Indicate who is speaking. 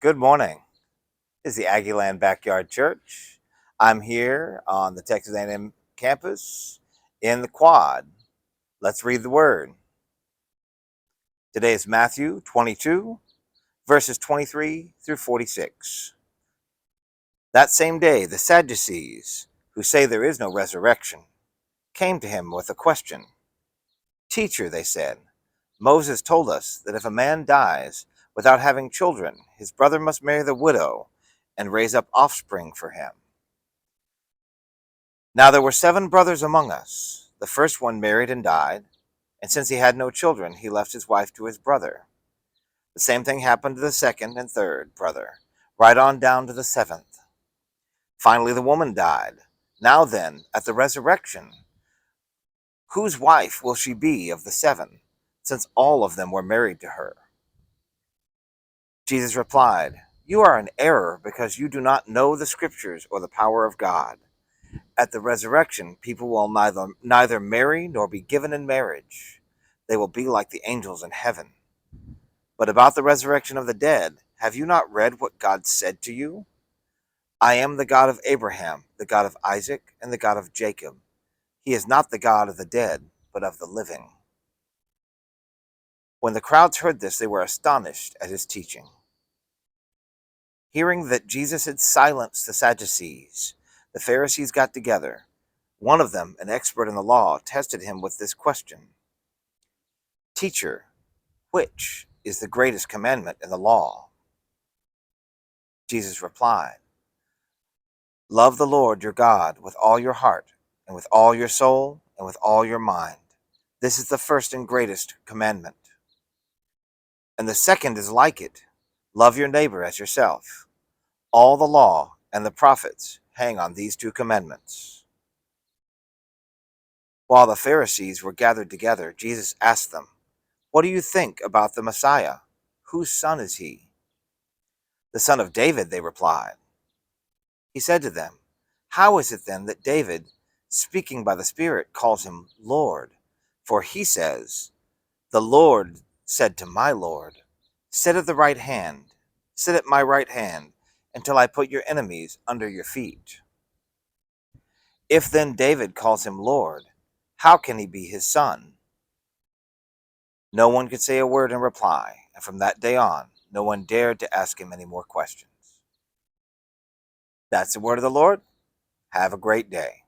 Speaker 1: Good morning. This is the Aggieland Backyard Church. I'm here on the Texas A&M campus in the quad. Let's read the word. Today is Matthew 22, verses 23 through 46. That same day, the Sadducees, who say there is no resurrection, came to him with a question. Teacher, they said, Moses told us that if a man dies without having children, his brother must marry the widow and raise up offspring for him. Now there were 7 brothers among us. The first one married and died, and since he had no children, he left his wife to his brother. The same thing happened to the second and third brother, right on down to the 7th. Finally, the woman died. Now then, at the resurrection, whose wife will she be of the 7, since all of them were married to her? Jesus replied, You are in error because you do not know the Scriptures or the power of God. At the resurrection, people will neither marry nor be given in marriage. They will be like the angels in heaven. But about the resurrection of the dead, have you not read what God said to you? I am the God of Abraham, the God of Isaac, and the God of Jacob. He is not the God of the dead, but of the living. When the crowds heard this, they were astonished at his teaching. Hearing that Jesus had silenced the Sadducees, the Pharisees got together. One of them, an expert in the law, tested him with this question. Teacher, which is the greatest commandment in the law? Jesus replied, Love the Lord your God with all your heart, and with all your soul, and with all your mind. This is the first and greatest commandment. And the second is like it. Love your neighbor as yourself. All the law and the prophets hang on these 2 commandments. While the Pharisees were gathered together, Jesus asked them, What do you think about the Messiah? Whose son is he? The son of David, they replied. He said to them, How is it then that David, speaking by the Spirit, calls him Lord? For he says, The Lord said to my Lord, Sit at my right hand, until I put your enemies under your feet. If then David calls him Lord, how can he be his son? No one could say a word in reply, and from that day on, no one dared to ask him any more questions. That's the word of the Lord. Have a great day.